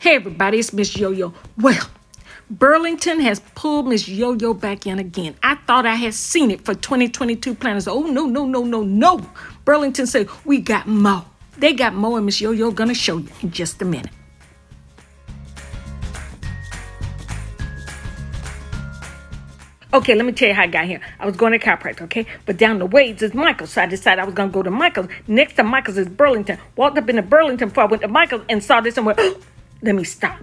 Hey everybody, it's Miss Yo-Yo. Well, Burlington has pulled Miss Yo-Yo back in again. I thought I had seen it for 2022 planners. Oh, no. Burlington said, we got more. They got more, and Miss Yo-Yo gonna show you in just a minute. Okay, let me tell you how I got here. I was going to chiropractor, okay? But down the way is Michael's, so I decided I was going to go to Michael's. Next to Michael's is Burlington. Walked up into Burlington before I went to Michael's and saw this and went, let me stop.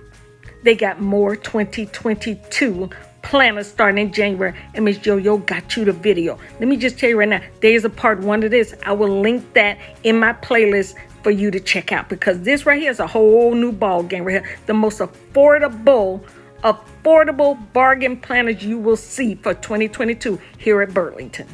They got more 2022 planners starting in January, and Miss Yo-Yo got you the video. Let me just tell you right now, there's a part 1 of this. I will link that in my playlist for you to check out, because this right here is a whole new ball game right here. The most affordable bargain planners you will see for 2022 here at Burlington.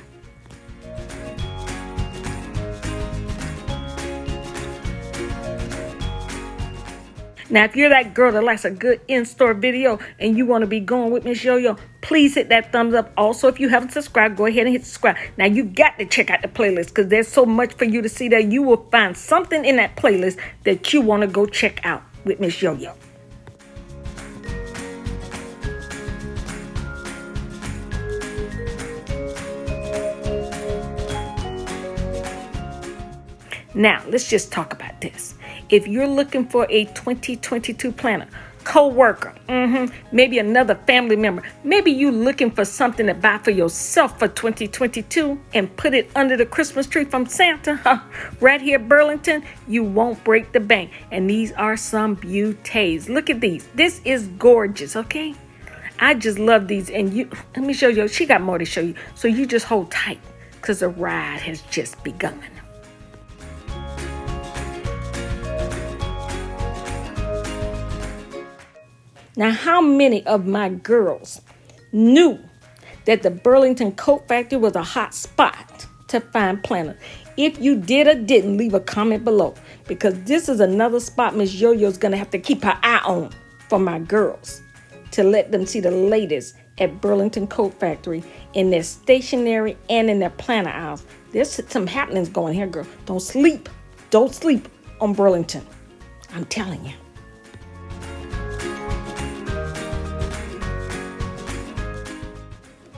Now, if you're that girl that likes a good in-store video and you want to be going with Miss Yo-Yo, please hit that thumbs up. Also, if you haven't subscribed, go ahead and hit subscribe. Now, you got to check out the playlist because there's so much for you to see there. You will find something in that playlist that you want to go check out with Miss Yo-Yo. Now, let's just talk about this. If you're looking for a 2022 planner, co-worker, maybe another family member, maybe you're looking for something to buy for yourself for 2022 and put it under the Christmas tree from Santa, right here at Burlington, you won't break the bank. And these are some beauties. Look at these. This is gorgeous, okay? I just love these. And let me show you. She got more to show you. So you just hold tight because the ride has just begun. Now, how many of my girls knew that the Burlington Coat Factory was a hot spot to find planners? If you did or didn't, leave a comment below, because this is another spot Miss Yo-Yo's going to have to keep her eye on for my girls to let them see the latest at Burlington Coat Factory in their stationery and in their planner aisles. There's some happenings going here, girl. Don't sleep on Burlington. I'm telling you.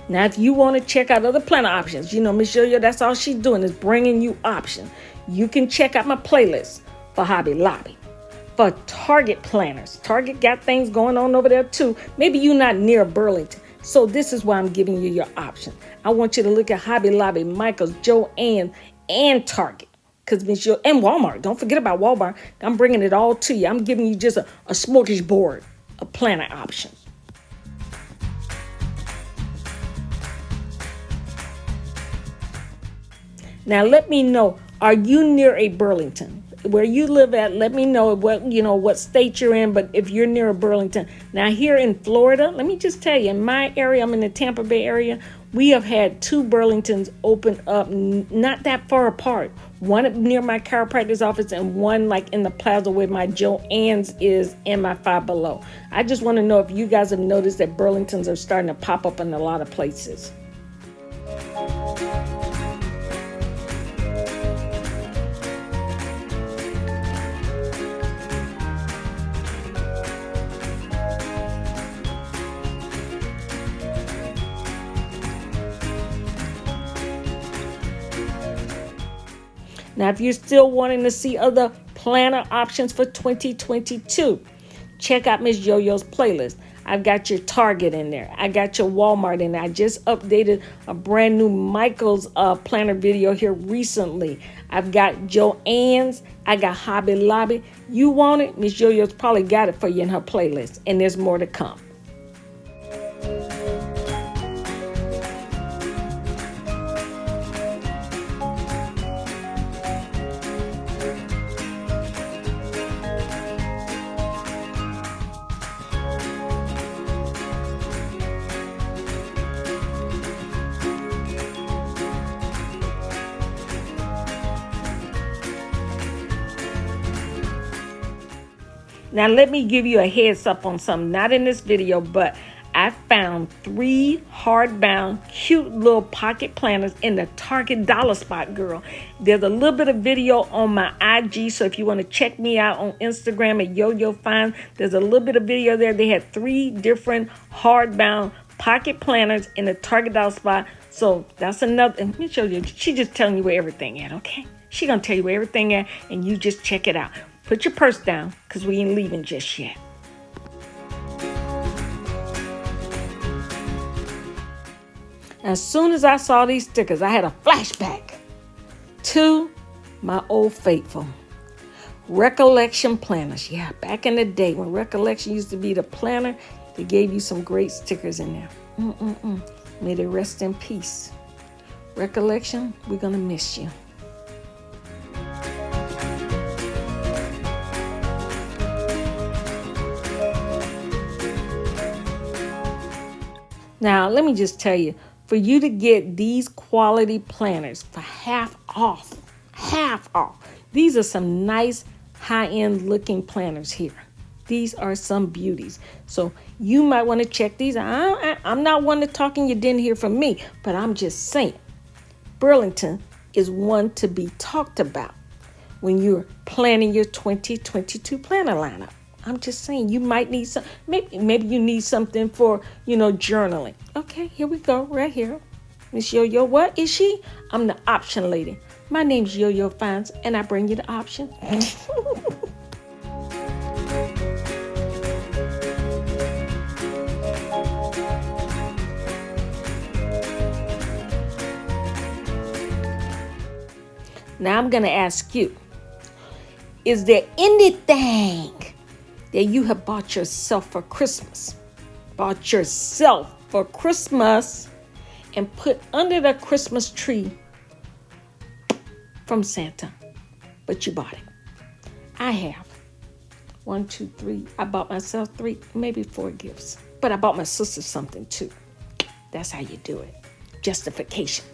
Now, if you want to check out other planner options, Miss Yo-Yo, that's all she's doing is bringing you options. You can check out my playlist for Hobby Lobby. For Target planners, Target got things going on over there too. Maybe you're not near Burlington. So this is why I'm giving you your option. I want you to look at Hobby Lobby, Michael's, Joann, and Target. Because and Walmart. Don't forget about Walmart. I'm bringing it all to you. I'm giving you just a smorgasbord of planner options. Now, let me know, are you near a Burlington? Where you live at, let me know what state you're in, but if you're near a Burlington. Now, here in Florida, let me just tell you, in my area, I'm in the Tampa Bay area, we have had 2 Burlingtons open up not that far apart. One near my chiropractor's office and one like in the plaza where my Joann's is and my Five Below. I just want to know if you guys have noticed that Burlingtons are starting to pop up in a lot of places. Now, if you're still wanting to see other planner options for 2022, check out Miss Yo-Yo's playlist. I've got your Target in there. I got your Walmart in there. I just updated a brand new Michael's planner video here recently. I've got Joann's. I got Hobby Lobby. You want it? Miss Yo-Yo's probably got it for you in her playlist, and there's more to come. Now, let me give you a heads up on something, not in this video, but I found 3 hardbound, cute little pocket planners in the Target dollar spot, girl. There's a little bit of video on my IG, so if you want to check me out on Instagram at Yoyofinds, there's a little bit of video there. They had 3 different hardbound pocket planners in the Target dollar spot. So that's another. Let me show you. She just telling you where everything at, okay? She gonna tell you where everything at, and you just check it out. Put your purse down, because we ain't leaving just yet. As soon as I saw these stickers, I had a flashback to my old faithful Recollection planners. Yeah, back in the day when Recollection used to be the planner, they gave you some great stickers in there. May they rest in peace. Recollection, we're going to miss you. Now, let me just tell you, for you to get these quality planners for half off, these are some nice high-end looking planners here. These are some beauties. So you might want to check these out. I'm not one to talking you didn't hear from me, but I'm just saying, Burlington is one to be talked about when you're planning your 2022 planner lineup. I'm just saying, you might need some, maybe you need something for, journaling. Okay, here we go, right here. Miss Yo-Yo, what is she? I'm the option lady. My name's Yoyofinds, and I bring you the option. Now I'm going to ask you, is there anything that you have bought yourself for Christmas? Bought yourself for Christmas and put under the Christmas tree from Santa, but you bought it. I have 1, 2, 3. I bought myself 3, maybe 4 gifts, but I bought my sister something too. That's how you do it. Justification.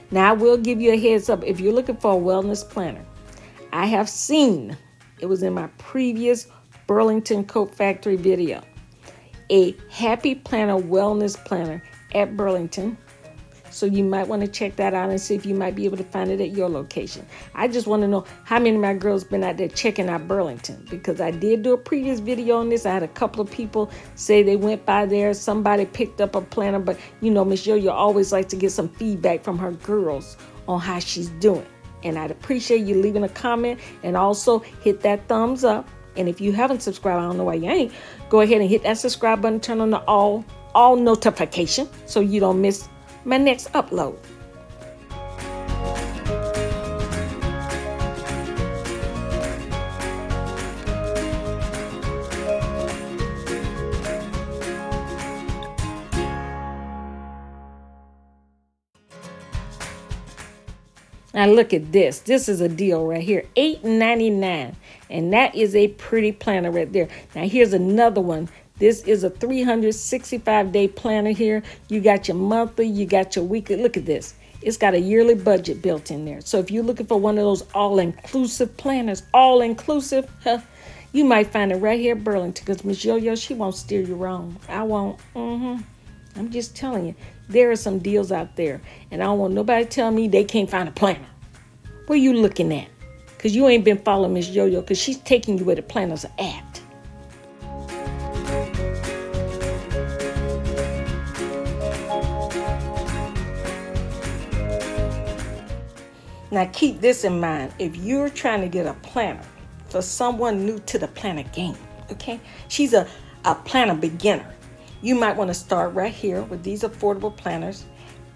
Now, I will give you a heads up. If you're looking for a wellness planner, I have seen, it was in my previous Burlington Coat Factory video, a Happy Planner wellness planner at Burlington. So you might want to check that out and see if you might be able to find it at your location. I just want to know how many of my girls been out there checking out Burlington, because I did do a previous video on this. I had a couple of people say they went by there. Somebody picked up a planner, but Miss Yo-Yo always likes to get some feedback from her girls on how she's doing. And I'd appreciate you leaving a comment, and also hit that thumbs up. And if you haven't subscribed, I don't know why you ain't, go ahead and hit that subscribe button, turn on the all notification so you don't miss my next upload. Now look at this. This is a deal right here. $8.99. And that is a pretty planner right there. Now here's another one. This is a 365-day planner here. You got your monthly, you got your weekly. Look at this. It's got a yearly budget built in there. So if you're looking for one of those all-inclusive planners, all-inclusive, you might find it right here at Burlington, because Miss Yo-Yo, she won't steer you wrong. I won't. I'm just telling you, there are some deals out there, and I don't want nobody to tell me they can't find a planner. Where you looking at? Because you ain't been following Miss Yo-Yo, because she's taking you where the planners are at. Now keep this in mind. If you're trying to get a planner for someone new to the planner game, okay? She's a planner beginner. You might want to start right here with these affordable planners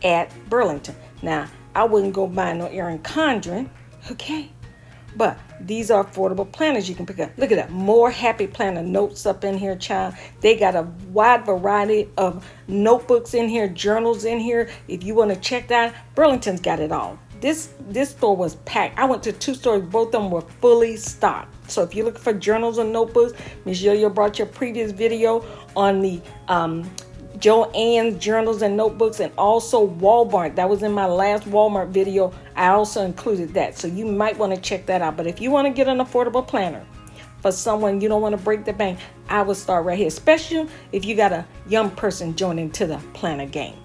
at Burlington. Now, I wouldn't go buy no Erin Condren, okay? But these are affordable planners you can pick up. Look at that. More Happy Planner notes up in here, child. They got a wide variety of notebooks in here, journals in here. If you want to check that, Burlington's got it all. This store was packed. I went to 2 stores. Both of them were fully stocked. So if you're looking for journals and notebooks, Miss Yo-Yo brought your previous video on the Joann's journals and notebooks, and also Walmart. That was in my last Walmart video. I also included that. So you might want to check that out. But if you want to get an affordable planner for someone you don't want to break the bank, I would start right here, especially if you got a young person joining to the planner game.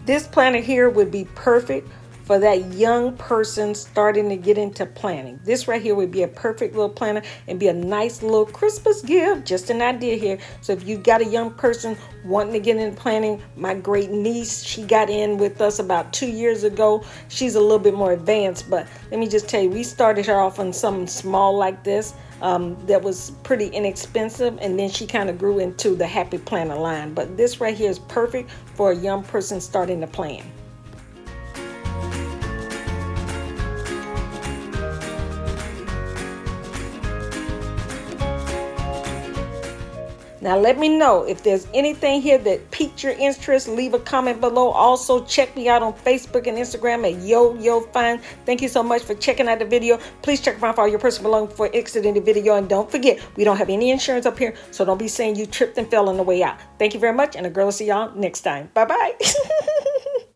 This planner here would be perfect for that young person starting to get into planning. This right here would be a perfect little planner and be a nice little Christmas gift. Just an idea here. So if you got a young person wanting to get into planning, my great niece, she got in with us about 2 years ago. She's a little bit more advanced, but let me just tell you, we started her off on something small like this. That was pretty inexpensive, and then she kind of grew into the Happy Planner line. But this right here is perfect for a young person starting to plan. Now let me know if there's anything here that piqued your interest. Leave a comment below. Also check me out on Facebook and Instagram at Yoyofinds. Thank you so much for checking out the video. Please check around for all your personal belongings before exiting the video. And don't forget, we don't have any insurance up here, so don't be saying you tripped and fell on the way out. Thank you very much, and a girl will see y'all next time. Bye-bye.